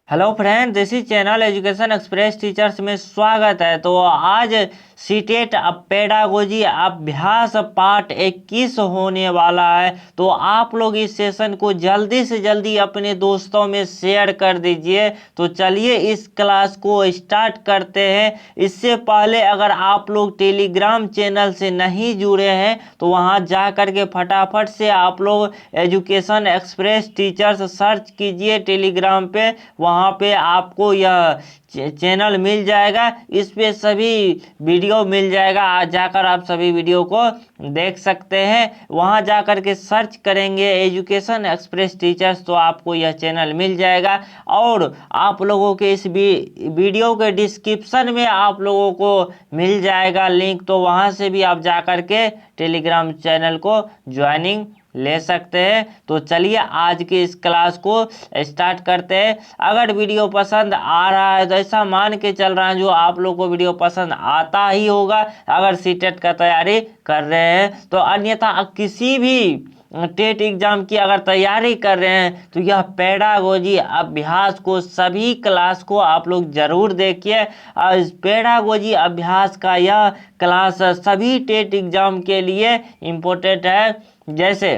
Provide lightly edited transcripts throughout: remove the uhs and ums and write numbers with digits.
Hello friend, this is channel education express teachers में स्वागत है। तो आज सीटेट पेडागोजी अभ्यास पार्ट 21 होने वाला है। तो आप लोग इस सेशन को जल्दी से जल्दी अपने दोस्तों में शेयर कर दीजिए। तो चलिए इस क्लास को स्टार्ट करते हैं। इससे पहले अगर आप लोग टेलीग्राम चैनल से नहीं जुड़े हैं तो वहां जा कर के फटाफट से आप लोग एजुकेशन एक्सप्रेस टीचर्स सर्च कीजिए टेलीग्राम पे। वहाँ पे आपको यह चैनल मिल जाएगा, इस पे सभी वीडियो मिल जाएगा। आज जाकर आप सभी वीडियो को देख सकते हैं। वहाँ जाकर के सर्च करेंगे एजुकेशन एक्सप्रेस टीचर्स तो आपको यह चैनल मिल जाएगा। और आप लोगों के इस वीडियो के डिस्क्रिप्शन में आप लोगों को मिल जाएगा लिंक, तो वहाँ से भी आप जाकर के टेलीग्राम चैनल को ज्वाइनिंग ले सकते हैं। तो चलिए आज की इस क्लास को स्टार्ट करते हैं। अगर वीडियो पसंद आ रहा है तो ऐसा मान के चल रहा है जो आप लोग को वीडियो पसंद आता ही होगा अगर सीटेट का तैयारी कर रहे हैं। तो अन्यथा किसी भी टेट एग्जाम की अगर तैयारी कर रहे हैं तो यह पेडागोजी अभ्यास को सभी क्लास को आप लोग जरूर देखिए। इस पेडागोजी अभ्यास का यह क्लास सभी टेट एग्जाम के लिए इम्पोर्टेंट है। जैसे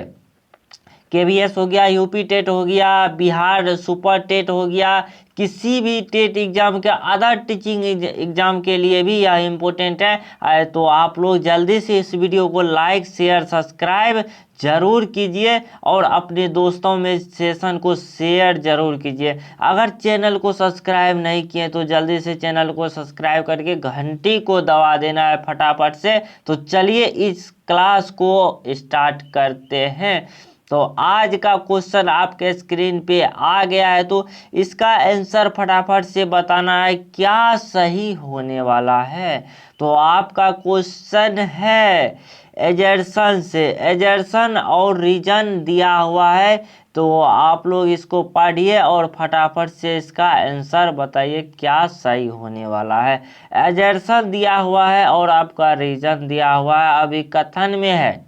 केवीएस हो गया, यूपी टेट हो गया, बिहार सुपर टेट हो गया, किसी भी टेट एग्जाम के अदर टीचिंग एग्जाम के लिए भी यह इम्पोर्टेंट है। तो आप लोग जल्दी से इस वीडियो को लाइक शेयर सब्सक्राइब जरूर कीजिए और अपने दोस्तों में सेशन को शेयर जरूर कीजिए। अगर चैनल को सब्सक्राइब नहीं किए तो जल्दी से चैनल को सब्सक्राइब करके घंटी को दबा देना है फटाफट से। तो चलिए इस क्लास को स्टार्ट करते हैं। तो आज का क्वेश्चन आपके स्क्रीन पे आ गया है, तो इसका आंसर फटाफट से बताना है क्या सही होने वाला है। तो आपका क्वेश्चन है एजर्सन से, एजर्सन और रीजन दिया हुआ है। तो आप लोग इसको पढ़िए और फटाफट से इसका आंसर बताइए क्या सही होने वाला है। एजर्सन दिया हुआ है और आपका रीजन दिया हुआ है। अभी कथन में है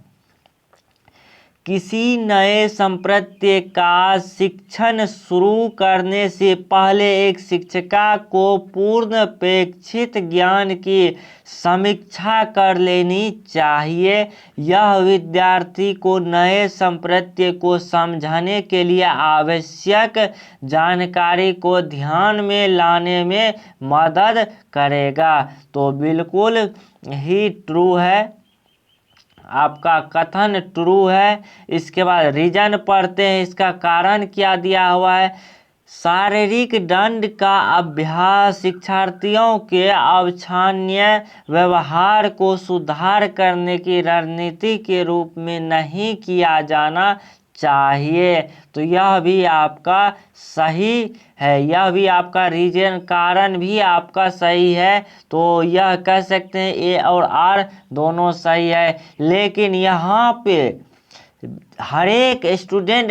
किसी नए संप्रत्य का शिक्षण शुरू करने से पहले एक शिक्षिका को पूर्ण अपेक्षित ज्ञान की समीक्षा कर लेनी चाहिए। यह विद्यार्थी को नए संप्रत्य को समझने के लिए आवश्यक जानकारी को ध्यान में लाने में मदद करेगा। तो बिल्कुल ही ट्रू है, आपका कथन ट्रू है। इसके बाद रीजन पढ़ते हैं, इसका कारण क्या दिया हुआ है। शारीरिक दंड का अभ्यास शिक्षार्थियों के अवांछनीय व्यवहार को सुधार करने की रणनीति के रूप में नहीं किया जाना चाहिए। तो यह भी आपका सही है, यह भी आपका रीजन कारण भी आपका सही है। तो यह कह सकते हैं ए और आर दोनों सही है। लेकिन यहाँ पे हर एक स्टूडेंट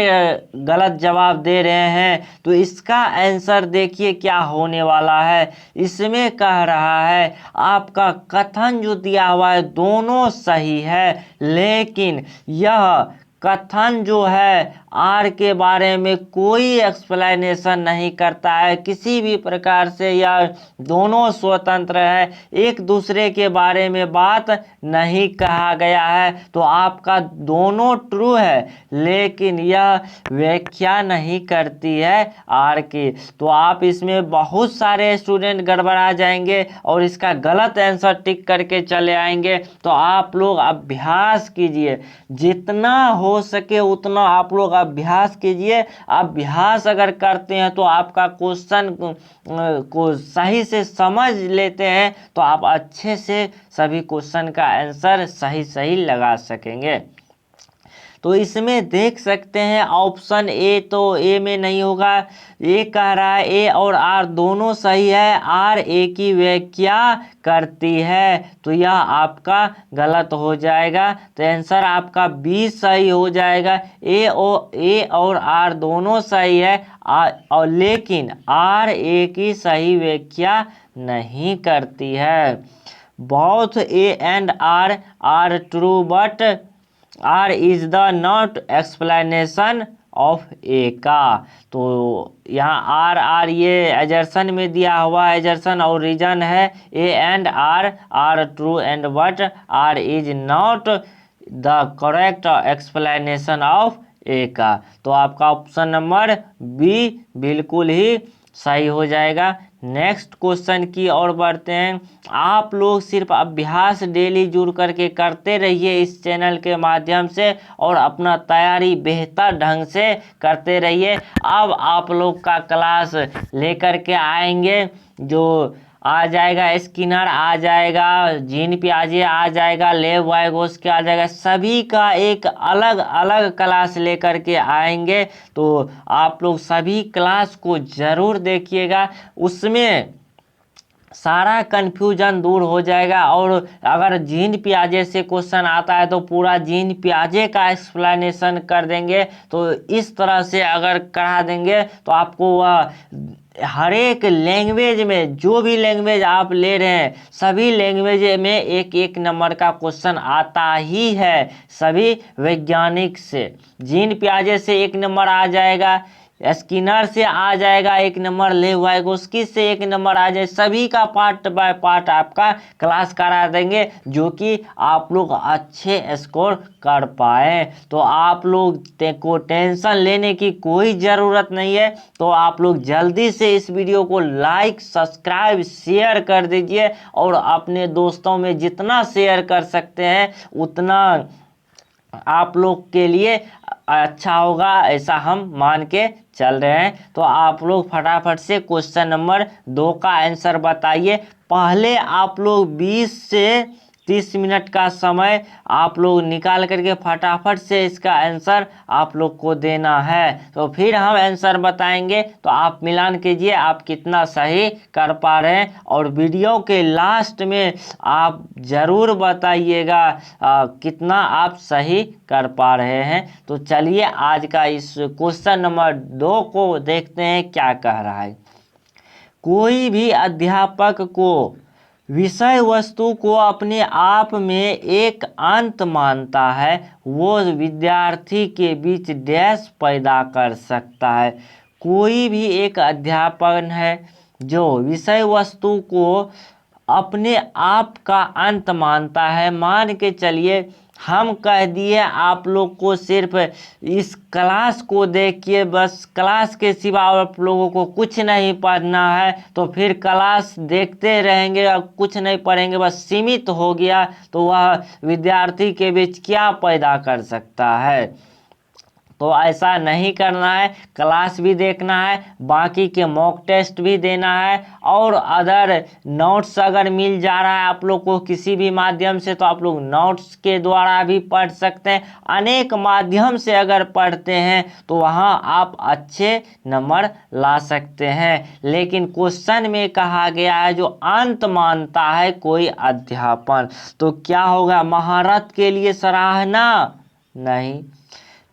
गलत जवाब दे रहे हैं। तो इसका आंसर देखिए क्या होने वाला है। इसमें कह रहा है आपका कथन जो दिया हुआ है दोनों सही है, लेकिन यह कथन जो है आर के बारे में कोई एक्सप्लेनेशन नहीं करता है किसी भी प्रकार से। यह दोनों स्वतंत्र है, एक दूसरे के बारे में बात नहीं कहा गया है। तो आपका दोनों ट्रू है, लेकिन यह व्याख्या नहीं करती है आर की। तो आप इसमें बहुत सारे स्टूडेंट गड़बड़ा जाएंगे और इसका गलत आंसर टिक करके चले आएंगे। तो आप लोग अभ्यास कीजिए, जितना हो सके उतना आप लोग अभ्यास कीजिए। अभ्यास अगर करते हैं तो आपका क्वेश्चन को सही से समझ लेते हैं तो आप अच्छे से सभी क्वेश्चन का आंसर सही सही लगा सकेंगे। तो इसमें देख सकते हैं ऑप्शन ए, तो ए में नहीं होगा। ए कह रहा है ए और आर दोनों सही है, आर ए की व्याख्या करती है। तो यह आपका गलत हो जाएगा। तो आंसर आपका बी सही हो जाएगा। ए और आर दोनों सही है और लेकिन आर ए की सही व्याख्या नहीं करती है। Both A and R true but R is the not explanation of A का। तो यहाँ आर आर ये एजर्सन में दिया हुआ एजर्सन और रीजन है A and R true and but R is not the correct explanation of A का। तो आपका ऑप्शन नंबर बी बिल्कुल ही सही हो जाएगा। नेक्स्ट क्वेश्चन की ओर बढ़ते हैं। आप लोग सिर्फ अभ्यास डेली जुड़ करके करते रहिए इस चैनल के माध्यम से और अपना तैयारी बेहतर ढंग से करते रहिए। अब आप लोग का क्लास लेकर के आएंगे, जो आ जाएगा स्किनर, आ जाएगा जीन पियाजे, आ जाएगा लेव वाइगोस्की आ जाएगा, सभी का एक अलग अलग क्लास लेकर के आएंगे। तो आप लोग सभी क्लास को ज़रूर देखिएगा, उसमें सारा कन्फ्यूजन दूर हो जाएगा। और अगर जीन पियाजे से क्वेश्चन आता है तो पूरा जीन पियाजे का एक्सप्लेनेशन कर देंगे। तो इस तरह से अगर करा देंगे तो आपको वह हर एक लैंग्वेज में, जो भी लैंग्वेज आप ले रहे हैं सभी लैंग्वेज में एक एक नंबर का क्वेश्चन आता ही है। सभी वैज्ञानिक से, जीन पियाजे से 1 नंबर आ जाएगा, स्किनर से आ जाएगा 1 नंबर, लेव वाइगोस्की से 1 नंबर आ जाए, सभी का पार्ट बाय पार्ट आपका क्लास करा देंगे, जो कि आप लोग अच्छे स्कोर कर पाए। तो आप लोग को टेंशन लेने की कोई ज़रूरत नहीं है। तो आप लोग जल्दी से इस वीडियो को लाइक, सब्सक्राइब, शेयर कर दीजिए और अपने दोस्तों में जितना शेयर कर सकते हैं उतना आप लोग के लिए अच्छा होगा, ऐसा हम मान के चल रहे हैं। तो आप लोग फटाफट से क्वेश्चन नंबर 2 का आंसर बताइए। पहले आप लोग 20 से 30 मिनट का समय आप लोग निकाल करके फटाफट से इसका आंसर आप लोग को देना है। तो फिर हम आंसर बताएंगे, तो आप मिलान कीजिए आप कितना सही कर पा रहे हैं। और वीडियो के लास्ट में आप ज़रूर बताइएगा कितना आप सही कर पा रहे हैं। तो चलिए आज का इस क्वेश्चन नंबर 2 को देखते हैं क्या कह रहा है। कोई भी अध्यापक को विषय वस्तु को अपने आप में एक अंत मानता है, वो विद्यार्थी के बीच डैश पैदा कर सकता है। कोई भी एक अध्यापक है जो विषय वस्तु को अपने आप का अंत मानता है। मान के चलिए हम कह दिए आप लोग को सिर्फ इस क्लास को देखिए, बस क्लास के सिवा आप लोगों को कुछ नहीं पढ़ना है, तो फिर क्लास देखते रहेंगे और कुछ नहीं पढ़ेंगे, बस सीमित हो गया, तो वह विद्यार्थी के बीच क्या पैदा कर सकता है। तो ऐसा नहीं करना है, क्लास भी देखना है, बाकी के मॉक टेस्ट भी देना है, और अदर नोट्स अगर मिल जा रहा है आप लोग को किसी भी माध्यम से तो आप लोग नोट्स के द्वारा भी पढ़ सकते हैं। अनेक माध्यम से अगर पढ़ते हैं तो वहाँ आप अच्छे नंबर ला सकते हैं। लेकिन क्वेश्चन में कहा गया है जो अंत मानता है कोई अध्यापन, तो क्या होगा? महारत के लिए सराहना नहीं,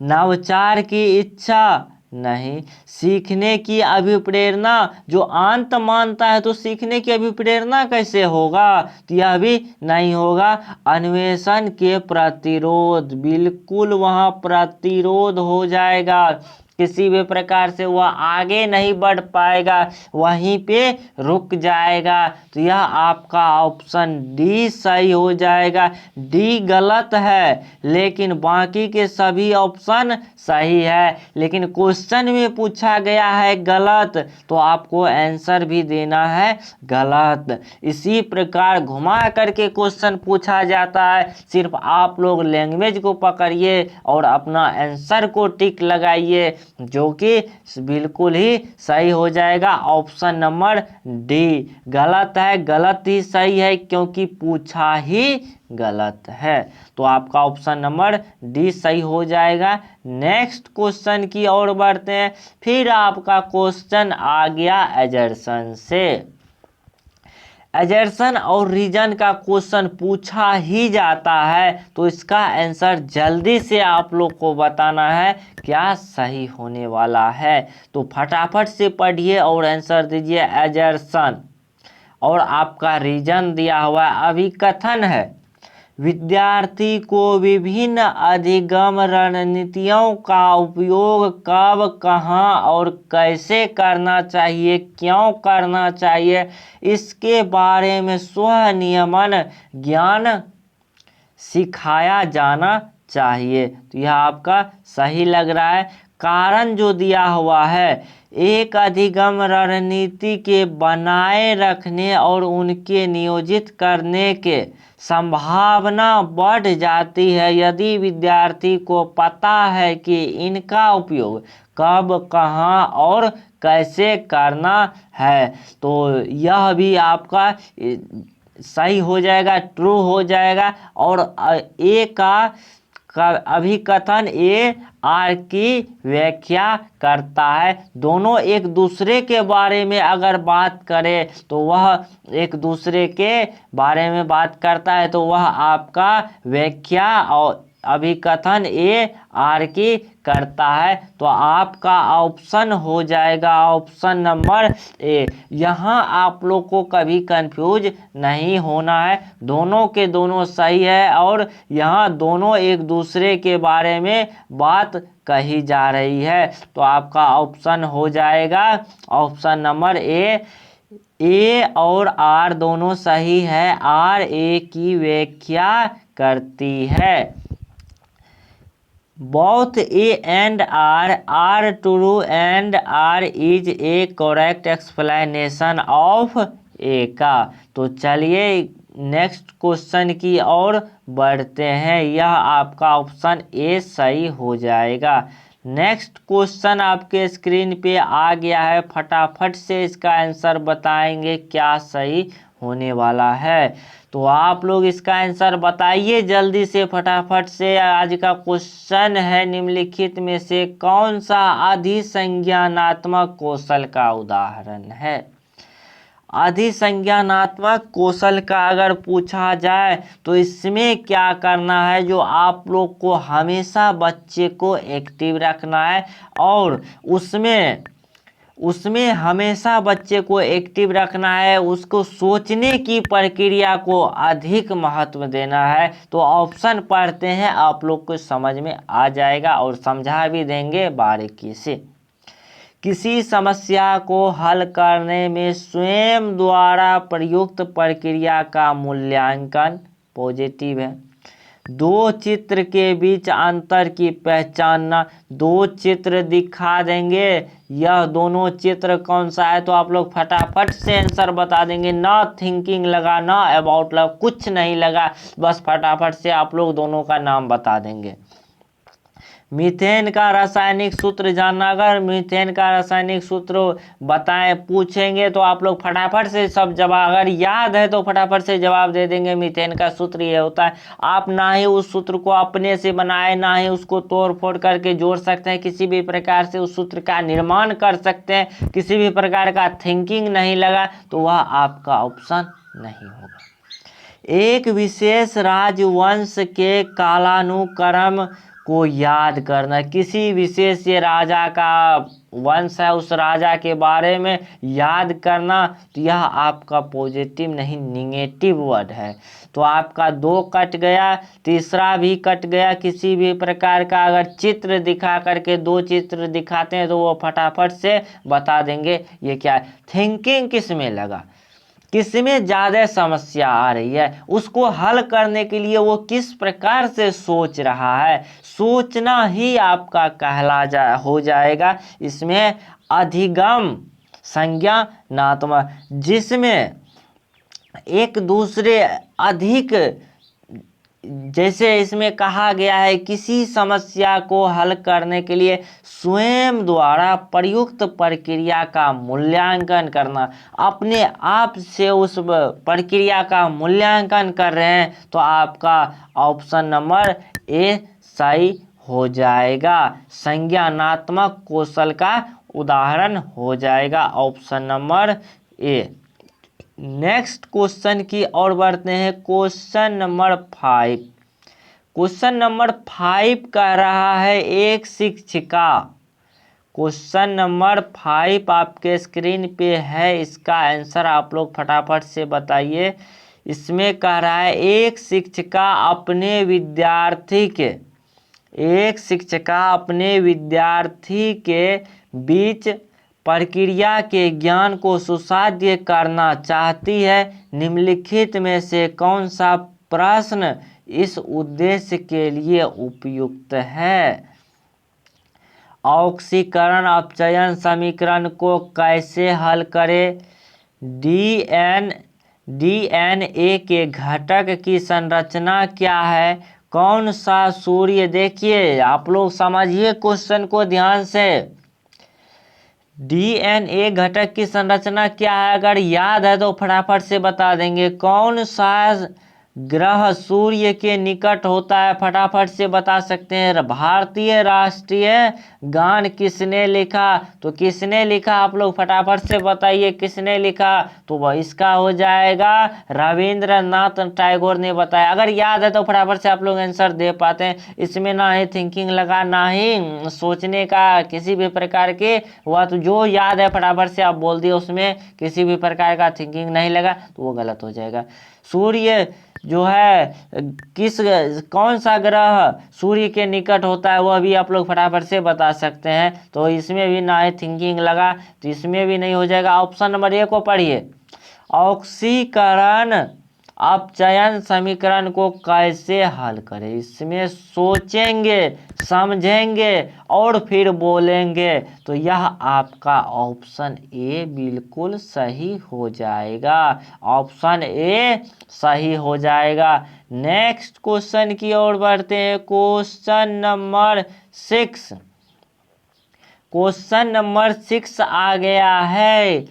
नवाचार की इच्छा नहीं, सीखने की अभिप्रेरणा। जो अंत मानता है तो सीखने की अभिप्रेरणा कैसे होगा? तो यह भी नहीं होगा। अन्वेषण के प्रतिरोध, बिल्कुल वहाँ प्रतिरोध हो जाएगा, किसी भी प्रकार से वह आगे नहीं बढ़ पाएगा, वहीं पे रुक जाएगा। तो यह आपका ऑप्शन डी सही हो जाएगा। डी गलत है लेकिन बाकी के सभी ऑप्शन सही है, लेकिन क्वेश्चन में पूछा गया है गलत, तो आपको आंसर भी देना है गलत। इसी प्रकार घुमा करके क्वेश्चन पूछा जाता है, सिर्फ आप लोग लैंग्वेज को पकड़िए और अपना आंसर को टिक लगाइए, जो कि बिल्कुल ही सही हो जाएगा। ऑप्शन नंबर डी गलत है, गलत ही सही है क्योंकि पूछा ही गलत है। तो आपका ऑप्शन नंबर डी सही हो जाएगा। नेक्स्ट क्वेश्चन की ओर बढ़ते हैं। फिर आपका क्वेश्चन आ गया एजर्सन से। एजर्सन और रीजन का क्वेश्चन पूछा ही जाता है, तो इसका आंसर जल्दी से आप लोग को बताना है क्या सही होने वाला है। तो फटाफट से पढ़िए और आंसर दीजिए एजर्सन, और आपका रीजन दिया हुआ अभिकथन है। विद्यार्थी को विभिन्न अधिगम रणनीतियों का उपयोग कब, कहाँ और कैसे करना चाहिए, क्यों करना चाहिए, इसके बारे में स्वनियमन ज्ञान सिखाया जाना चाहिए। तो यह आपका सही लग रहा है। कारण जो दिया हुआ है, एक अधिगम रणनीति के बनाए रखने और उनके नियोजित करने के संभावना बढ़ जाती है यदि विद्यार्थी को पता है कि इनका उपयोग कब, कहाँ और कैसे करना है। तो यह भी आपका सही हो जाएगा, ट्रू हो जाएगा। और ए का अभिकथन ए आर की व्याख्या करता है। दोनों एक दूसरे के बारे में अगर बात करें तो वह एक दूसरे के बारे में बात करता है, तो वह आपका व्याख्या और अभिकथन ए आर की करता है। तो आपका ऑप्शन हो जाएगा ऑप्शन नंबर ए। यहाँ आप लोग को कभी कंफ्यूज नहीं होना है, दोनों के दोनों सही है और यहाँ दोनों एक दूसरे के बारे में बात कही जा रही है। तो आपका ऑप्शन हो जाएगा ऑप्शन नंबर ए और आर दोनों सही है। आर ए की व्याख्या करती है। Both A and R are true and R is a correct explanation of A का। तो चलिए नेक्स्ट क्वेश्चन की ओर बढ़ते हैं। यह आपका ऑप्शन ए सही हो जाएगा। नेक्स्ट क्वेश्चन आपके स्क्रीन पे आ गया है, फटाफट से इसका आंसर बताएंगे क्या सही होने वाला है। तो आप लोग इसका आंसर बताइए जल्दी से, फटाफट से। आज का क्वेश्चन है, निम्नलिखित में से कौन सा अधिसंज्ञानात्मक कौशल का उदाहरण है। अधिसंज्ञानात्मक कौशल का अगर पूछा जाए तो इसमें क्या करना है, जो आप लोग को हमेशा बच्चे को एक्टिव रखना है और उसमें हमेशा बच्चे को एक्टिव रखना है, उसको सोचने की प्रक्रिया को अधिक महत्व देना है। तो ऑप्शन पढ़ते हैं, आप लोग को समझ में आ जाएगा और समझा भी देंगे बारीकी से। किसी समस्या को हल करने में स्वयं द्वारा प्रयुक्त प्रक्रिया का मूल्यांकन पॉजिटिव है। दो चित्र के बीच अंतर की पहचानना। दो चित्र दिखा देंगे, यह दोनों चित्र कौन सा है, तो आप लोग फटाफट से आंसर बता देंगे। ना थिंकिंग लगा, ना अबाउट लगा, कुछ नहीं लगा, बस फटाफट से आप लोग दोनों का नाम बता देंगे। मीथेन का रासायनिक सूत्र जानना, अगर मीथेन का रासायनिक सूत्र बताएं पूछेंगे तो आप लोग फटाफट से सब जवाब, अगर याद है तो फटाफट से जवाब दे देंगे। मीथेन का सूत्र ये होता है। आप ना ही उस सूत्र को अपने से बनाए, ना ही उसको तोड़ फोड़ करके जोड़ सकते हैं, किसी भी प्रकार से उस सूत्र का निर्माण कर सकते हैं। किसी भी प्रकार का थिंकिंग नहीं लगा तो वह आपका ऑप्शन नहीं होगा। एक विशेष राजवंश के कालानुक्रम को याद करना। किसी विशेष ये राजा का वंश है, उस राजा के बारे में याद करना, तो यह आपका पॉजिटिव नहीं निगेटिव वर्ड है। तो आपका 2 कट गया, तीसरा भी कट गया। किसी भी प्रकार का अगर चित्र दिखा करके 2 चित्र दिखाते हैं तो वो फटाफट से बता देंगे ये क्या है। थिंकिंग किस में लगा, किसमें ज़्यादा समस्या आ रही है, उसको हल करने के लिए वो किस प्रकार से सोच रहा है, सोचना ही आपका हो जाएगा इसमें अधिगम संज्ञानात्मक, जिसमें एक दूसरे अधिक, जैसे इसमें कहा गया है किसी समस्या को हल करने के लिए स्वयं द्वारा प्रयुक्त प्रक्रिया का मूल्यांकन करना। अपने आप से उस प्रक्रिया का मूल्यांकन कर रहे हैं, तो आपका ऑप्शन नंबर ए सही हो जाएगा। संज्ञानात्मक कौशल का उदाहरण हो जाएगा option number A. Next question की ओर बढ़ते हैं। Question number 5। क्वेश्चन नंबर 5 कह रहा है एक शिक्षिका। क्वेश्चन नंबर 5 आपके स्क्रीन पे है, इसका आंसर आप लोग फटाफट से बताइए। इसमें कह रहा है एक शिक्षिका अपने विद्यार्थी के बीच प्रक्रिया के ज्ञान को सुसाध्य करना चाहती है। निम्नलिखित में से कौन सा प्रश्न इस उद्देश्य के लिए उपयुक्त है? ऑक्सीकरण अपचयन समीकरण को कैसे हल करें? डीएनए के घटक की संरचना क्या है? कौन सा सूर्य, देखिए आप लोग समझिए क्वेश्चन को ध्यान से। डीएनए घटक की संरचना क्या है? अगर याद है तो फटाफट से बता देंगे। कौन सा ग्रह सूर्य के निकट होता है? फटाफट से बता सकते हैं। भारतीय राष्ट्रीय गान किसने लिखा? तो किसने लिखा आप लोग फटाफट से बताइए, किसने लिखा? तो वह इसका हो जाएगा रविंद्रनाथ टैगोर ने बताया। अगर याद है तो फटाफट से आप लोग आंसर दे पाते हैं। इसमें ना ही थिंकिंग लगा, ना ही सोचने का किसी भी प्रकार के, वह तो जो याद है फटाफट से आप बोल दिए, उसमें किसी भी प्रकार का थिंकिंग नहीं लगा तो वो गलत हो जाएगा। सूर्य जो है कौन सा ग्रह सूर्य के निकट होता है वह भी आप लोग फटाफट से बता सकते हैं। तो इसमें भी ना ही थिंकिंग लगा तो इसमें भी नहीं हो जाएगा। ऑप्शन नंबर ए को पढ़िए। ऑक्सीकरण अपचयन समीकरण को कैसे हल करें? इसमें सोचेंगे, समझेंगे और फिर बोलेंगे। तो यह आपका ऑप्शन ए बिल्कुल सही हो जाएगा। ऑप्शन ए सही हो जाएगा। नेक्स्ट क्वेश्चन की ओर बढ़ते हैं। Question number 6। क्वेश्चन नंबर 6 आ गया है।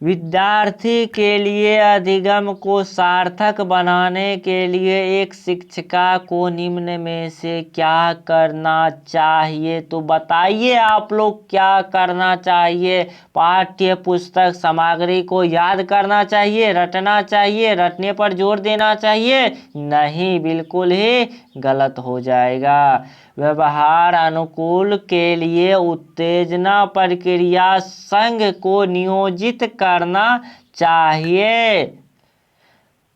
विद्यार्थी के लिए अधिगम को सार्थक बनाने के लिए एक शिक्षिका को निम्न में से क्या करना चाहिए? तो बताइए आप लोग क्या करना चाहिए? पाठ्य पुस्तक सामग्री को याद करना चाहिए, रटना चाहिए, रटने पर जोर देना चाहिए? नहीं, बिल्कुल ही गलत हो जाएगा। व्यवहार अनुकूल के लिए उत्तेजना प्रक्रिया संघ को नियोजित करना चाहिए?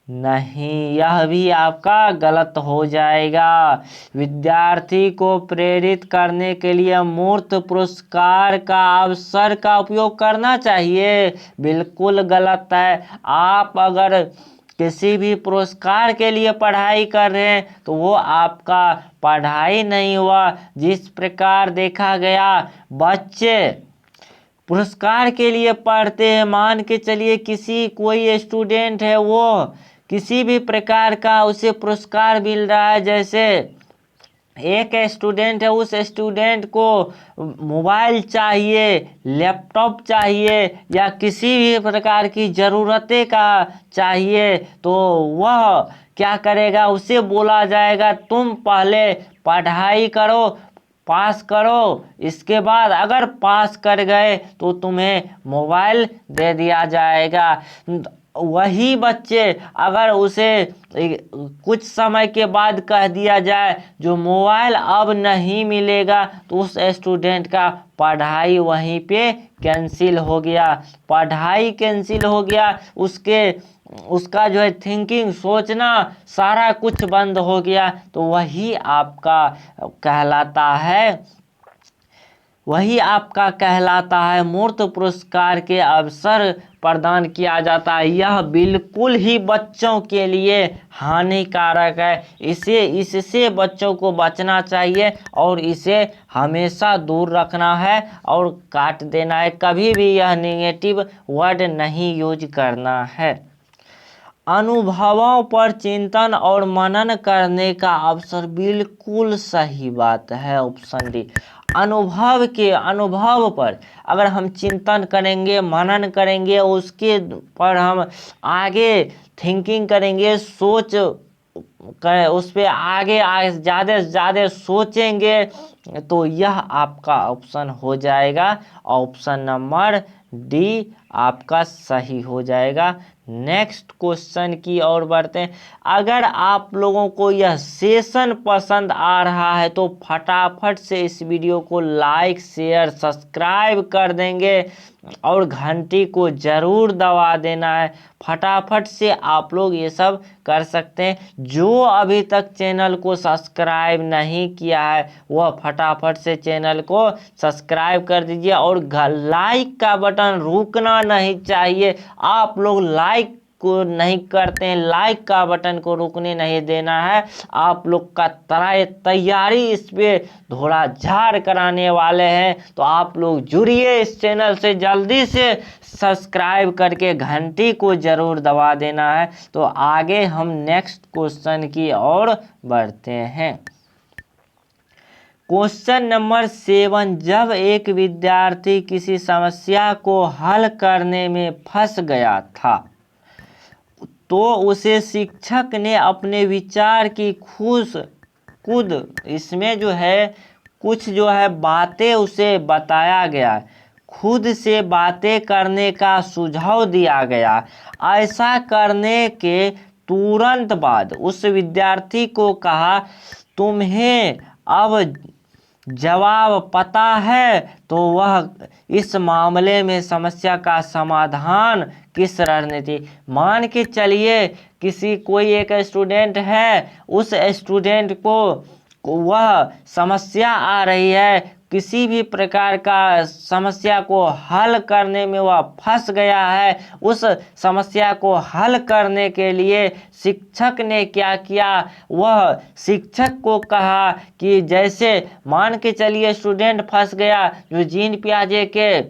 नहीं, यह भी आपका गलत हो जाएगा। विद्यार्थी को प्रेरित करने के लिए मूर्त पुरस्कार का अवसर का उपयोग करना चाहिए? बिल्कुल गलत है। आप अगर किसी भी पुरस्कार के लिए पढ़ाई कर रहे हैं तो वो आपका पढ़ाई नहीं हुआ। जिस प्रकार देखा गया बच्चे पुरस्कार के लिए पढ़ते हैं, मान के चलिए कोई स्टूडेंट है, वो किसी भी प्रकार का उसे पुरस्कार मिल रहा है, जैसे एक स्टूडेंट है, उस स्टूडेंट को मोबाइल चाहिए, लैपटॉप चाहिए या किसी भी प्रकार की ज़रूरतें का चाहिए, तो वह क्या करेगा? उसे बोला जाएगा तुम पहले पढ़ाई करो, पास करो, इसके बाद अगर पास कर गए तो तुम्हें मोबाइल दे दिया जाएगा। वही बच्चे अगर उसे कुछ समय के बाद कह दिया जाए जो मोबाइल अब नहीं मिलेगा, तो उस स्टूडेंट का पढ़ाई वहीं पे कैंसिल हो गया। पढ़ाई कैंसिल हो गया, उसका जो है थिंकिंग, सोचना, सारा कुछ बंद हो गया। तो वही आपका कहलाता है मूर्त पुरस्कार के अवसर प्रदान किया जाता है। यह बिल्कुल ही बच्चों के लिए हानिकारक है। इससे बच्चों को बचना चाहिए और इसे हमेशा दूर रखना है और काट देना है। कभी भी यह नेगेटिव वर्ड नहीं यूज करना है। अनुभवों पर चिंतन और मनन करने का अवसर, बिल्कुल सही बात है, ऑप्शन डी। अनुभव पर अगर हम चिंतन करेंगे, मनन करेंगे, उसके पर हम आगे थिंकिंग करेंगे, उस पर आगे ज़्यादा से ज़्यादा सोचेंगे, तो यह आपका ऑप्शन हो जाएगा ऑप्शन नंबर डी आपका सही हो जाएगा। नेक्स्ट क्वेश्चन की ओर बढ़ते हैं। अगर आप लोगों को यह सेशन पसंद आ रहा है तो फटाफट से इस वीडियो को लाइक शेयर सब्सक्राइब कर देंगे और घंटी को ज़रूर दबा देना है। फटाफट से आप लोग ये सब कर सकते हैं। जो अभी तक चैनल को सब्सक्राइब नहीं किया है वह फटाफट से चैनल को सब्सक्राइब कर दीजिए और लाइक का बटन रुकना नहीं चाहिए। आप लोग लाइक को नहीं करते हैं, लाइक का बटन को रुकने नहीं देना है। आप लोग का तैयारी इस पे धोड़ा झाड़ कराने वाले हैं, तो आप लोग जुड़िए इस चैनल से, जल्दी से सब्सक्राइब करके घंटी को जरूर दबा देना है। तो आगे हम नेक्स्ट क्वेश्चन की ओर बढ़ते हैं। क्वेश्चन नंबर 7, जब एक विद्यार्थी किसी समस्या को हल करने में फंस गया था तो उसे शिक्षक ने अपने विचार की खुद इसमें जो है कुछ जो है बातें उसे बताया गया, खुद से बातें करने का सुझाव दिया गया। ऐसा करने के तुरंत बाद उस विद्यार्थी को कहा, तुम्हें अब जवाब पता है, तो वह इस मामले में समस्या का समाधान किस रणनीति। मान के चलिए कोई एक स्टूडेंट है, उस स्टूडेंट को वह समस्या आ रही है, किसी भी प्रकार का समस्या को हल करने में वह फंस गया है। उस समस्या को हल करने के लिए शिक्षक ने क्या किया, वह शिक्षक को कहा कि जैसे मान के चलिए स्टूडेंट फंस गया, जो जीन पियाजे के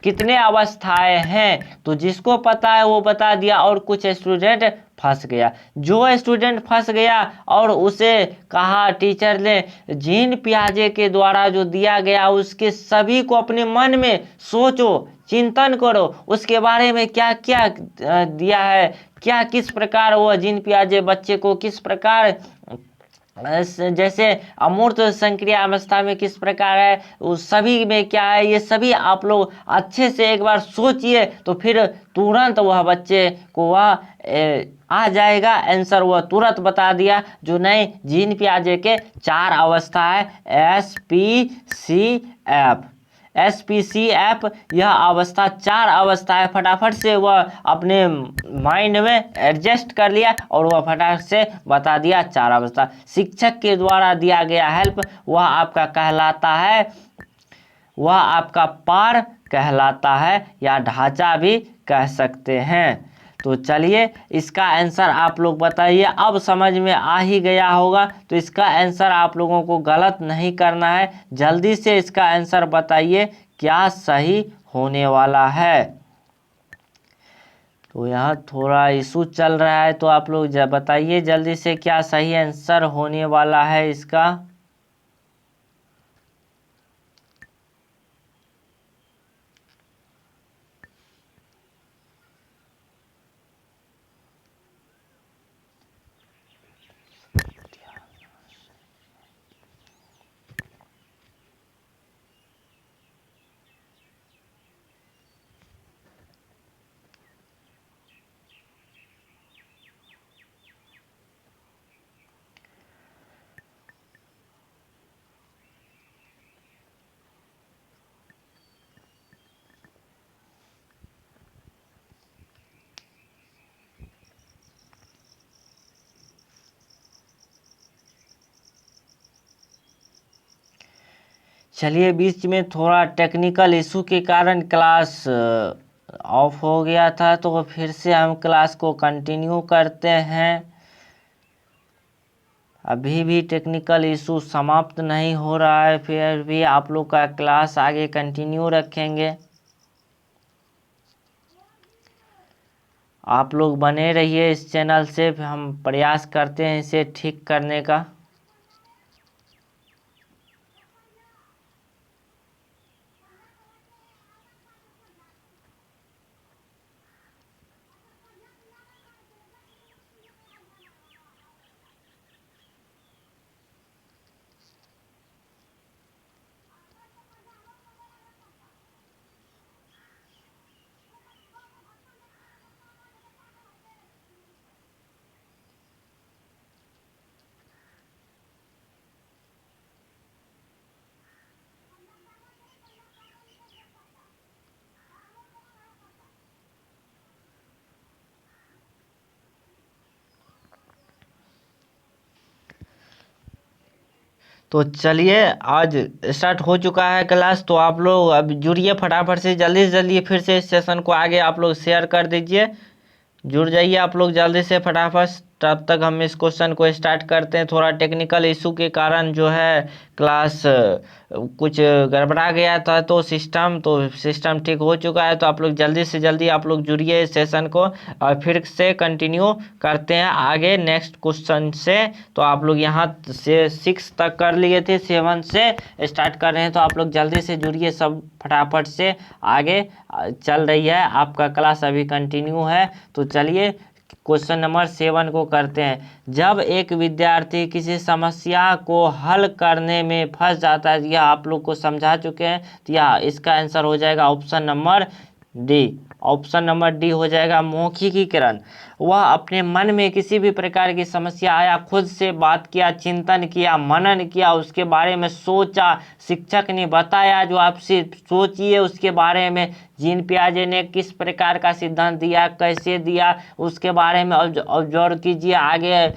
कितने अवस्थाएं हैं तो जिसको पता है वो बता दिया, और कुछ स्टूडेंट फंस गया। जो स्टूडेंट फंस गया और उसे कहा टीचर ने जीन पियाजे के द्वारा जो दिया गया उसके सभी को अपने मन में सोचो, चिंतन करो, उसके बारे में क्या क्या दिया है, क्या किस प्रकार वो जीन पियाजे बच्चे को किस प्रकार जैसे अमूर्त संक्रिया अवस्था में किस प्रकार है, उस सभी में क्या है, ये सभी आप लोग अच्छे से एक बार सोचिए, तो फिर तुरंत वह बच्चे को वह आ जाएगा आंसर, वह तुरंत बता दिया। जो नहीं जीन पियाजे के 4 अवस्था है, SPCF, यह अवस्था 4 अवस्था है। फटाफट से वह अपने माइंड में एडजस्ट कर लिया और वह फटाफट से बता दिया 4 अवस्था। शिक्षक के द्वारा दिया गया हेल्प वह आपका कहलाता है, वह आपका पार कहलाता है या ढांचा भी कह सकते हैं। तो चलिए इसका आंसर आप लोग बताइए। अब समझ में आ ही गया होगा, तो इसका आंसर आप लोगों को गलत नहीं करना है, जल्दी से इसका आंसर बताइए क्या सही होने वाला है। तो यहाँ थोड़ा इशू चल रहा है, तो आप लोग बताइए जल्दी से क्या सही आंसर होने वाला है इसका। चलिए बीच में थोड़ा टेक्निकल इशू के कारण क्लास ऑफ हो गया था, तो फिर से हम क्लास को कंटिन्यू करते हैं। अभी भी टेक्निकल इशू समाप्त नहीं हो रहा है, फिर भी आप लोग का क्लास आगे कंटिन्यू रखेंगे। आप लोग बने रहिए इस चैनल से, हम प्रयास करते हैं इसे ठीक करने का। तो चलिए आज स्टार्ट हो चुका है क्लास। तो आप लोग अब जुड़िए फटाफट से जल्दी फिर से इस सेशन को आगे आप लोग शेयर कर दीजिए। जुड़ जाइए आप लोग जल्दी से फटाफट। तब तक हम इस क्वेश्चन को स्टार्ट करते हैं। थोड़ा टेक्निकल इशू के कारण जो है क्लास कुछ गड़बड़ा गया था, तो सिस्टम ठीक हो चुका है। तो आप लोग जल्दी से जल्दी आप लोग जुड़िए इस सेशन को और फिर से कंटिन्यू करते हैं आगे नेक्स्ट क्वेश्चन से। तो आप लोग यहाँ से 6 तक कर लिए थे, 7 से स्टार्ट कर रहे हैं। तो आप लोग जल्दी से जुड़िए सब फटाफट से। आगे चल रही है आपका क्लास, अभी कंटिन्यू है। तो चलिए क्वेश्चन नंबर 7 को करते हैं। जब एक विद्यार्थी किसी समस्या को हल करने में फंस जाता है, यह आप लोग को समझा चुके हैं। तो यह इसका आंसर हो जाएगा option number D. Option number D हो जाएगा मौखिकीकरण। वह अपने मन में किसी भी प्रकार की समस्या आया, खुद से बात किया, चिंतन किया, मनन किया, उसके बारे में सोचा, शिक्षक ने बताया जो आपसे सोचिए उसके बारे में। जीन पियाजे ने किस प्रकार का सिद्धांत दिया, कैसे दिया, उसके बारे में ऑब्जर्व कीजिए, आगे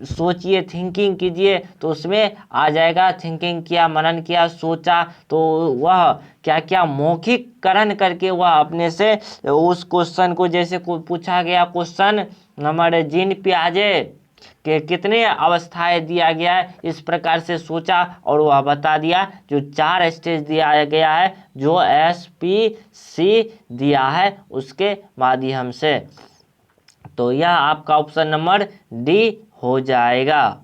सोचिए, थिंकिंग कीजिए। तो उसमें आ जाएगा थिंकिंग किया, मनन किया, सोचा। तो वह क्या क्या मौखिककरण करके वह अपने से उस क्वेश्चन को, जैसे पूछा गया क्वेश्चन नंबर जीन पियाजे के कितने अवस्थाएं दिया गया है, इस प्रकार से सोचा और वह बता दिया। जो 4 स्टेज दिया गया है, जो SPC दिया है उसके माध्यम से। तो यह आपका ऑप्शन नंबर डी हो जाएगा।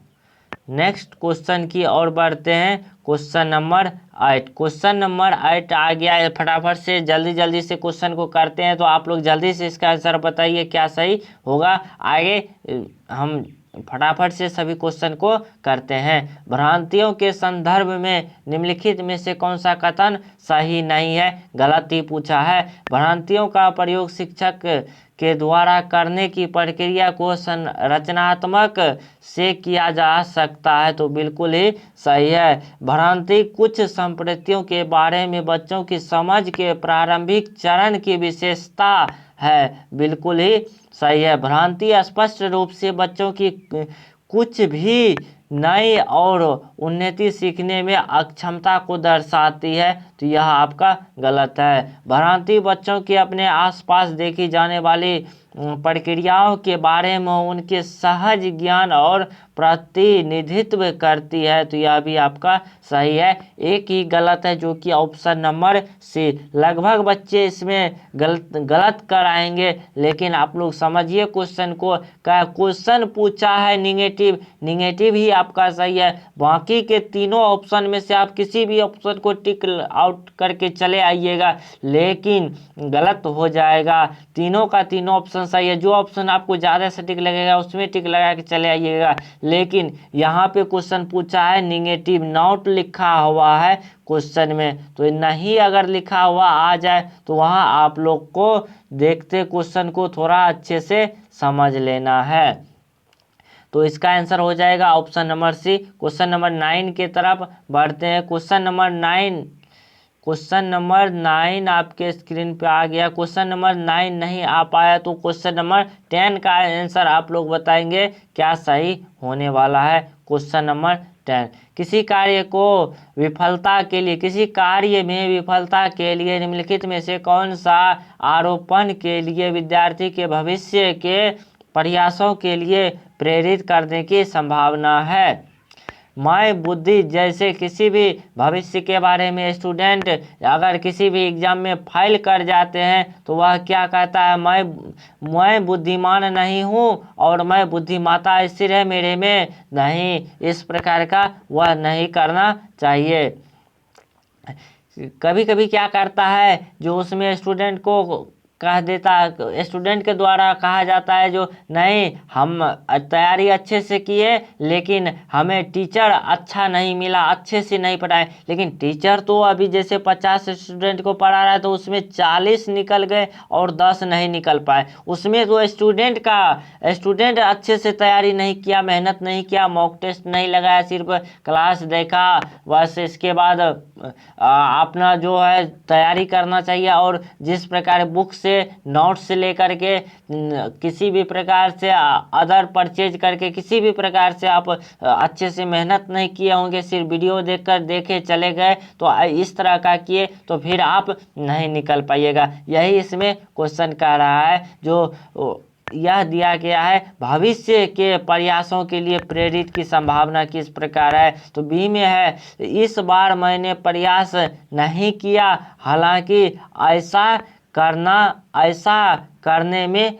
नेक्स्ट क्वेश्चन की ओर बढ़ते हैं। Question number 8। क्वेश्चन नंबर 8 आ गया है। फटाफट से जल्दी से क्वेश्चन को करते हैं। तो आप लोग जल्दी से इसका आंसर बताइए क्या सही होगा। आगे हम फटाफट से सभी क्वेश्चन को करते हैं। भ्रांतियों के संदर्भ में निम्नलिखित में से कौन सा कथन सही नहीं है? गलत ही पूछा है। भ्रांतियों का प्रयोग शिक्षक के द्वारा करने की प्रक्रिया को रचनात्मक से किया जा सकता है। तो बिल्कुल ही सही है। भ्रांति कुछ संप्रतियों के बारे में बच्चों की समझ के प्रारंभिक चरण की विशेषता है। बिल्कुल ही सही है। भ्रांति स्पष्ट रूप से बच्चों की कुछ भी नई और उन्नति सीखने में अक्षमता को दर्शाती है। तो यह आपका गलत है। भ्रांति बच्चों की अपने आसपास देखी जाने वाली प्रक्रियाओं के बारे में उनके सहज ज्ञान और प्रतिनिधित्व करती है। तो यह भी आपका सही है। एक ही गलत है जो कि ऑप्शन नंबर सी। लगभग बच्चे इसमें गलत कर आएंगे, लेकिन आप लोग समझिए क्वेश्चन को। क्वेश्चन पूछा है निगेटिव ही आपका सही है। बाकी के तीनों ऑप्शन में से आप किसी भी ऑप्शन को टिक आउट करके चले आइएगा, लेकिन गलत हो जाएगा। तीनों का तीनों ऑप्शन सही है। जो ऑप्शन आपको ज़्यादा सटीक लगेगा उसमें टिक लगा के चले आइएगा। लेकिन यहाँ पे क्वेश्चन पूछा है निगेटिव, नॉट लिखा हुआ है क्वेश्चन में। तो नहीं अगर लिखा हुआ आ जाए तो वहाँ आप लोग को देखते क्वेश्चन को थोड़ा अच्छे से समझ लेना है। तो इसका आंसर हो जाएगा option number C. Question number 9 की तरफ बढ़ते हैं। क्वेश्चन नंबर 9 आपके स्क्रीन पे आ गया। क्वेश्चन नंबर 9 नहीं आ पाया तो क्वेश्चन नंबर 10 का आंसर आप लोग बताएंगे क्या सही होने वाला है। Question number 10। किसी कार्य में विफलता के लिए निम्नलिखित में से कौन सा आरोपण के लिए विद्यार्थी के भविष्य के प्रयासों के लिए प्रेरित करने की संभावना है? मैं बुद्धि, जैसे किसी भी भविष्य के बारे में स्टूडेंट अगर किसी भी एग्जाम में फेल कर जाते हैं तो वह क्या कहता है, मैं बुद्धिमान नहीं हूँ और मैं बुद्धिमत्ता स्थिर है मेरे में। नहीं, इस प्रकार का वह नहीं करना चाहिए। कभी कभी क्या करता है, जो उसमें स्टूडेंट को कह देता है, स्टूडेंट के द्वारा कहा जाता है जो नहीं हम तैयारी अच्छे से किए लेकिन हमें टीचर अच्छा नहीं मिला, अच्छे से नहीं पढ़ाए। लेकिन टीचर तो अभी जैसे 50 स्टूडेंट को पढ़ा रहा है तो उसमें 40 निकल गए और 10 नहीं निकल पाए। उसमें तो स्टूडेंट अच्छे से तैयारी नहीं किया, मेहनत नहीं किया, मॉक टेस्ट नहीं लगाया, सिर्फ क्लास देखा बस। इसके बाद अपना जो है तैयारी करना चाहिए और जिस प्रकार बुक से के नोट्स से लेकर के किसी भी प्रकार से अदर परचेज करके किसी भी प्रकार से आप अच्छे से मेहनत नहीं किए होंगे, सिर्फ वीडियो देखकर देखे चले गए तो इस तरह का किए तो फिर आप नहीं निकल पाइएगा। यही इसमें क्वेश्चन कह रहा है। जो यह दिया गया है भविष्य के प्रयासों के लिए प्रेरित की संभावना किस प्रकार है, तो बी में है इस बार मैंने प्रयास नहीं किया, हालांकि ऐसा करने में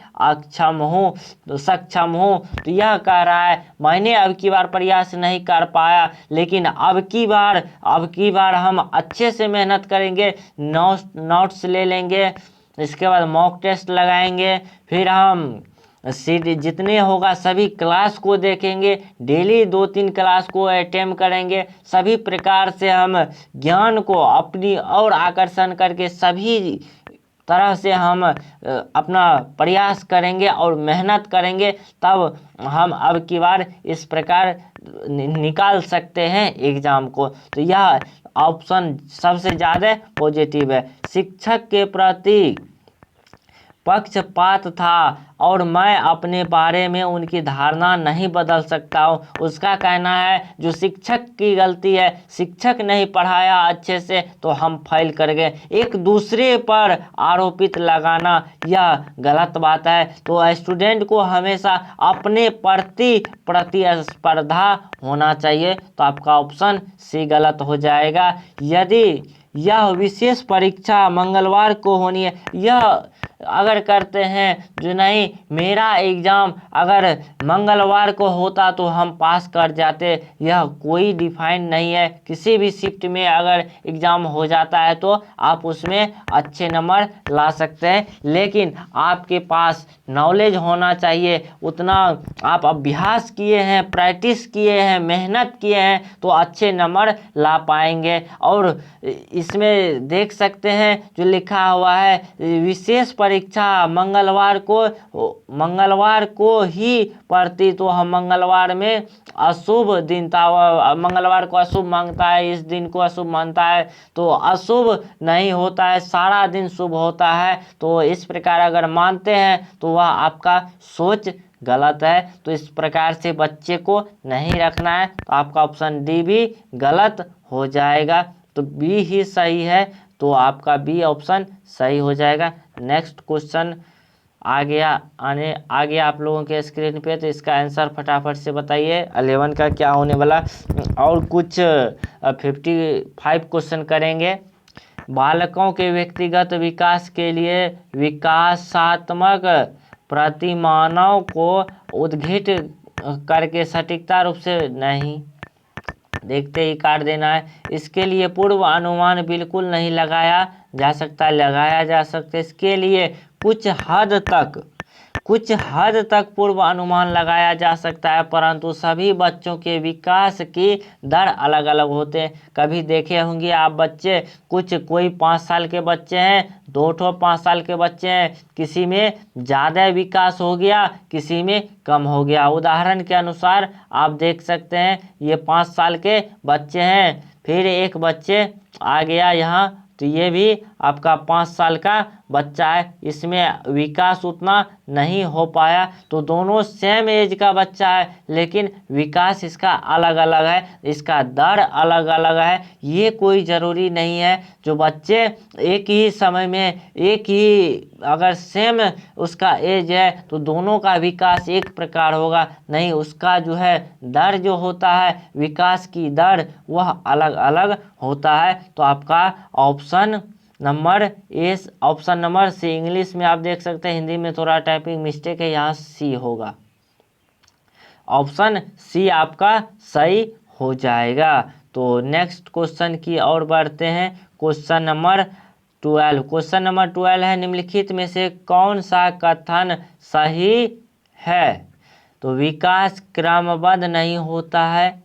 सक्षम हूँ। तो यह कह रहा है मैंने अब की बार प्रयास नहीं कर पाया, लेकिन अब की बार हम अच्छे से मेहनत करेंगे, नोट्स ले लेंगे, इसके बाद मॉक टेस्ट लगाएंगे, फिर हम जितने होगा सभी क्लास को देखेंगे, डेली 2-3 क्लास को अटेम्प्ट करेंगे, सभी प्रकार से हम ज्ञान को अपनी और आकर्षण करके सभी तरह से हम अपना प्रयास करेंगे और मेहनत करेंगे, तब हम अब की बार इस प्रकार निकाल सकते हैं एग्जाम को। तो यह ऑप्शन सबसे ज़्यादा पॉजिटिव है। शिक्षक के प्रति पक्षपात था और मैं अपने बारे में उनकी धारणा नहीं बदल सकता हूँ। उसका कहना है जो शिक्षक की गलती है, शिक्षक नहीं पढ़ाया अच्छे से तो हम फेल कर गए। एक दूसरे पर आरोपित लगाना यह गलत बात है। तो स्टूडेंट को हमेशा अपने प्रति प्रतिस्पर्धा होना चाहिए। तो आपका ऑप्शन सी गलत हो जाएगा। यदि यह विशेष परीक्षा मंगलवार को होनी है, यह अगर करते हैं जो नहीं मेरा एग्ज़ाम अगर मंगलवार को होता तो हम पास कर जाते, यह कोई डिफाइन नहीं है। किसी भी शिफ्ट में अगर एग्ज़ाम हो जाता है तो आप उसमें अच्छे नंबर ला सकते हैं, लेकिन आपके पास नॉलेज होना चाहिए। उतना आप अभ्यास किए हैं, प्रैक्टिस किए हैं, मेहनत किए हैं तो अच्छे नंबर ला पाएंगे। और इसमें देख सकते हैं जो लिखा हुआ है विशेष परीक्षा मंगलवार को ही पड़ती, तो हम मंगलवार में अशुभ दिन था, मंगलवार को अशुभ मांगता है, इस दिन को अशुभ मानता है, तो अशुभ नहीं होता है, सारा दिन शुभ होता है। तो इस प्रकार अगर मानते हैं तो वह आपका सोच गलत है। तो इस प्रकार से बच्चे को नहीं रखना है। तो आपका ऑप्शन डी भी गलत हो जाएगा। तो बी ही सही है, तो आपका बी ऑप्शन सही हो जाएगा। नेक्स्ट क्वेश्चन आ गया आप लोगों के स्क्रीन पे, तो इसका आंसर फटाफट से बताइए 11 का क्या होने वाला। और कुछ 55 क्वेश्चन करेंगे। बालकों के व्यक्तिगत विकास के लिए विकासात्मक प्रतिमानों को उद्घित करके सटीकता रूप से नहीं देखते ही काट देना है। इसके लिए पूर्व अनुमान बिल्कुल नहीं लगाया जा सकता, लगाया जा सकता। इसके लिए कुछ हद तक पूर्व अनुमान लगाया जा सकता है, परंतु सभी बच्चों के विकास की दर अलग अलग होते हैं। कभी देखे होंगे आप बच्चे, कोई 5 साल के बच्चे हैं, 2 5 साल के बच्चे हैं, किसी में ज़्यादा विकास हो गया, किसी में कम हो गया। उदाहरण के अनुसार आप देख सकते हैं ये 5 साल के बच्चे हैं, फिर एक बच्चे आ गया यहाँ, तो ये भी आपका 5 साल का बच्चा है, इसमें विकास उतना नहीं हो पाया। तो दोनों सेम एज का बच्चा है, लेकिन विकास इसका अलग अलग है, इसका दर अलग अलग है। ये कोई ज़रूरी नहीं है जो बच्चे एक ही समय में अगर सेम उसका एज है तो दोनों का विकास एक प्रकार होगा, नहीं, उसका जो है दर जो होता है, विकास की दर वह अलग अलग होता है। तो आपका ऑप्शन नंबर सी, इंग्लिश में आप देख सकते हैं, हिंदी में थोड़ा टाइपिंग मिस्टेक है, यहाँ सी होगा। ऑप्शन सी आपका सही हो जाएगा। तो नेक्स्ट क्वेश्चन की ओर बढ़ते हैं। क्वेश्चन नंबर 12 है, निम्नलिखित में से कौन सा कथन सही है? तो विकास क्रमबद्ध नहीं होता है,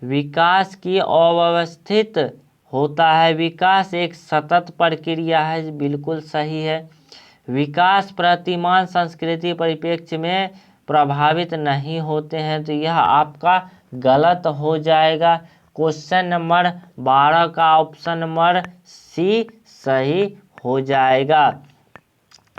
विकास की अव्यवस्थित होता है, विकास एक सतत प्रक्रिया है, बिल्कुल सही है। विकास प्रतिमान संस्कृति परिप्रेक्ष्य में प्रभावित नहीं होते हैं, तो यह आपका गलत हो जाएगा। क्वेश्चन नंबर 12 का ऑप्शन नंबर सी सही हो जाएगा।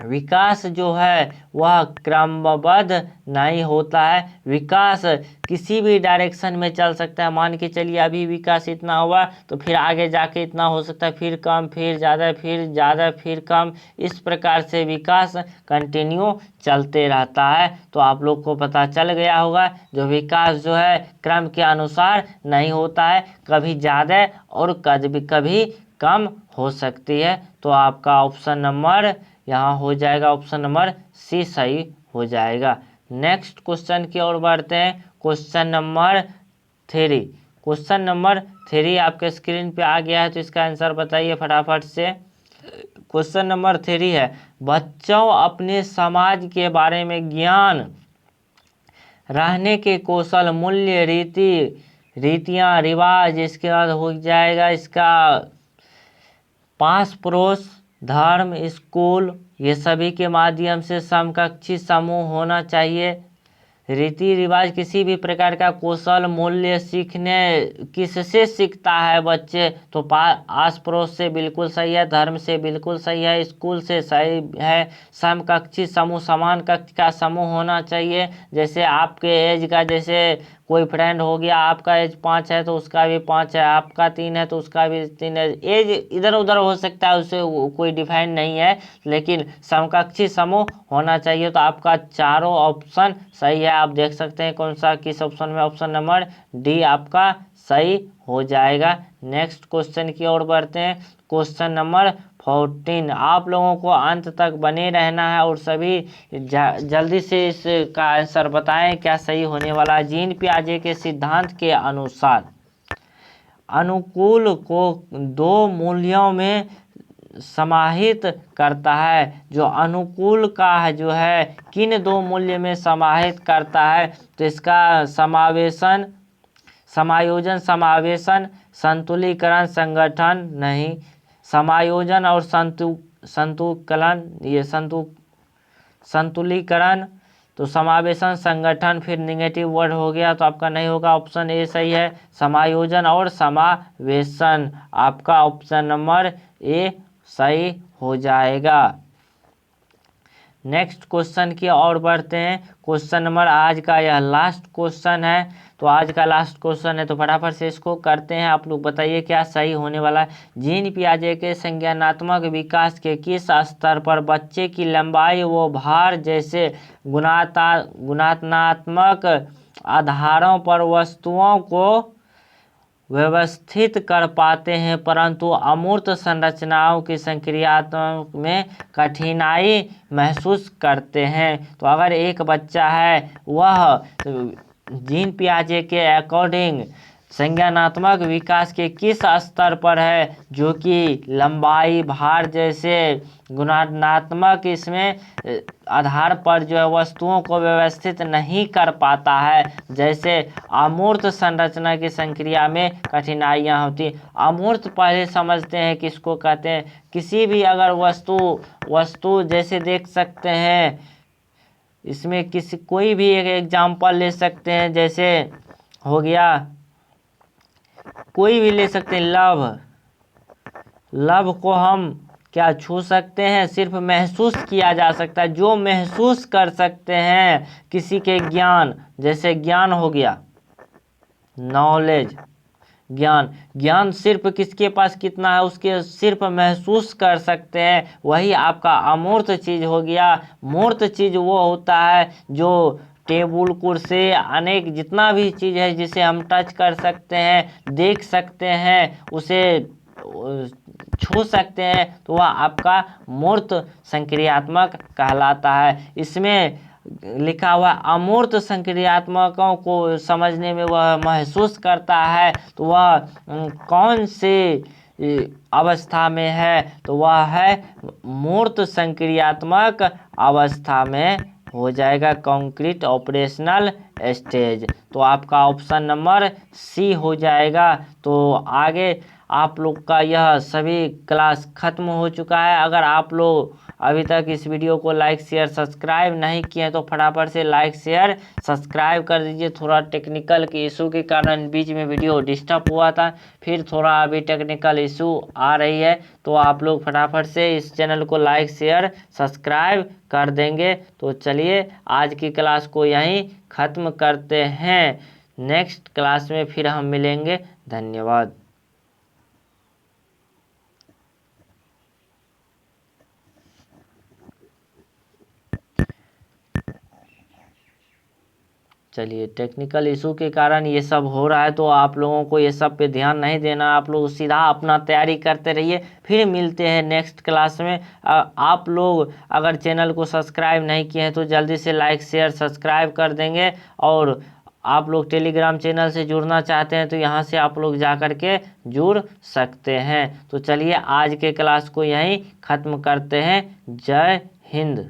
विकास जो है वह क्रमबद्ध नहीं होता है। विकास किसी भी डायरेक्शन में चल सकता है। मान के चलिए अभी विकास इतना हुआ तो फिर आगे जाके इतना हो सकता है, फिर कम, फिर ज़्यादा, फिर ज़्यादा, फिर कम। इस प्रकार से विकास कंटिन्यू चलते रहता है। तो आप लोग को पता चल गया होगा जो विकास जो है क्रम के अनुसार नहीं होता है, कभी ज़्यादा और कभी कम हो सकती है। तो आपका ऑप्शन नंबर यहाँ हो जाएगा, ऑप्शन नंबर सी सही हो जाएगा। नेक्स्ट क्वेश्चन की ओर बढ़ते हैं। Question number 3। क्वेश्चन नंबर 3 आपके स्क्रीन पे आ गया है, तो इसका आंसर बताइए फटाफट से। क्वेश्चन नंबर 3 है, बच्चों अपने समाज के बारे में ज्ञान, रहने के कौशल, मूल्य, रीतियाँ, रिवाज। इसके बाद हो जाएगा इसका पास पड़ोस, धर्म, स्कूल, ये सभी के माध्यम से समकक्षी समूह होना चाहिए। रीति रिवाज किसी भी प्रकार का कौशल, मूल्य सीखने किससे सीखता है बच्चे, तो आस पड़ोस से बिल्कुल सही है, धर्म से बिल्कुल सही है, स्कूल से सही है। समकक्षी समूह, समान कक्ष का समूह होना चाहिए। जैसे आपके एज का, जैसे कोई फ्रेंड हो गया, आपका एज 5 है तो उसका भी 5 है, आपका 3 है तो उसका भी 3 है। एज इधर उधर हो सकता है, उससे कोई डिफाइन नहीं है, लेकिन समकक्षी समूह होना चाहिए। तो आपका चारों ऑप्शन सही है। आप देख सकते हैं कौन सा किस ऑप्शन में, ऑप्शन नंबर डी आपका सही हो जाएगा। नेक्स्ट क्वेश्चन की ओर बढ़ते हैं। Question number 14। आप लोगों को अंत तक बने रहना है और सभी जल्दी से इसका आंसर बताएं क्या सही होने वाला है। जीन पियाजे के सिद्धांत के अनुसार अनुकूल को 2 मूल्यों में समाहित करता है। जो अनुकूल का है जो है किन 2 मूल्य में समाहित करता है, तो इसका समायोजन, समावेशन, संतुलीकरण, संगठन नहीं, समायोजन और संतुकलन, ये संतुलीकरण, तो समावेशन, संगठन, फिर निगेटिव वर्ड हो गया तो आपका नहीं होगा। ऑप्शन ए सही है, समायोजन और समावेशन। आपका ऑप्शन नंबर ए सही हो जाएगा। नेक्स्ट क्वेश्चन की ओर बढ़ते हैं। क्वेश्चन नंबर आज का यह लास्ट क्वेश्चन है, तो आज का लास्ट क्वेश्चन है तो फटाफट से इसको करते हैं। आप लोग बताइए क्या सही होने वाला है। जीन पियाजे के संज्ञानात्मक विकास के किस स्तर पर बच्चे की लंबाई व भार जैसे गुणात्मक आधारों पर वस्तुओं को व्यवस्थित कर पाते हैं, परंतु अमूर्त संरचनाओं की संक्रियात्मक में कठिनाई महसूस करते हैं। तो अगर एक बच्चा है वह जीन पियाजे के अकॉर्डिंग संज्ञानात्मक विकास के किस स्तर पर है, जो कि लंबाई, भार जैसे गुणात्मक इसमें आधार पर जो है वस्तुओं को व्यवस्थित नहीं कर पाता है, जैसे अमूर्त संरचना की संक्रिया में कठिनाइयाँ होती। अमूर्त पहले समझते हैं किसको कहते हैं। किसी भी अगर वस्तु जैसे देख सकते हैं, इसमें कोई भी एक एग्जाम्पल ले सकते हैं, जैसे हो गया कोई भी ले सकते हैं, लव को हम क्या छू सकते हैं, सिर्फ महसूस किया जा सकता है। जो महसूस कर सकते हैं किसी के ज्ञान, जैसे ज्ञान हो गया, नॉलेज, ज्ञान सिर्फ किसके पास कितना है उसके सिर्फ महसूस कर सकते हैं, वही आपका अमूर्त चीज हो गया। मूर्त चीज वो होता है जो टेबल कुर्सी अनेक जितना भी चीज है जिसे हम टच कर सकते हैं, देख सकते हैं, उसे छू सकते हैं, तो वह आपका मूर्त संक्रियात्मक कहलाता है। इसमें लिखा हुआ अमूर्त संक्रियात्मकों को समझने में वह महसूस करता है, तो वह कौन से अवस्था में है, तो वह है मूर्त संक्रियात्मक अवस्था में हो जाएगा, कॉन्क्रीट ऑपरेशनल स्टेज। तो आपका ऑप्शन नंबर सी हो जाएगा। तो आगे आप लोग का यह सभी क्लास ख़त्म हो चुका है। अगर आप लोग अभी तक इस वीडियो को लाइक शेयर सब्सक्राइब नहीं किए हैं तो फटाफट से लाइक शेयर सब्सक्राइब कर दीजिए। थोड़ा टेक्निकल के इशू के कारण बीच में वीडियो डिस्टर्ब हुआ था, फिर थोड़ा अभी टेक्निकल इशू आ रही है, तो आप लोग फटाफट से इस चैनल को लाइक शेयर सब्सक्राइब कर देंगे। तो चलिए आज की क्लास को यहीं ख़त्म करते हैं। नेक्स्ट क्लास में फिर हम मिलेंगे। धन्यवाद। चलिए टेक्निकल इशू के कारण ये सब हो रहा है, तो आप लोगों को ये सब पे ध्यान नहीं देना। आप लोग सीधा अपना तैयारी करते रहिए। फिर मिलते हैं नेक्स्ट क्लास में। आप लोग अगर चैनल को सब्सक्राइब नहीं किए हैं तो जल्दी से लाइक शेयर सब्सक्राइब कर देंगे। और आप लोग टेलीग्राम चैनल से जुड़ना चाहते हैं तो यहाँ से आप लोग जा कर के जुड़ सकते हैं। तो चलिए आज के क्लास को यहीं ख़त्म करते हैं। जय हिंद।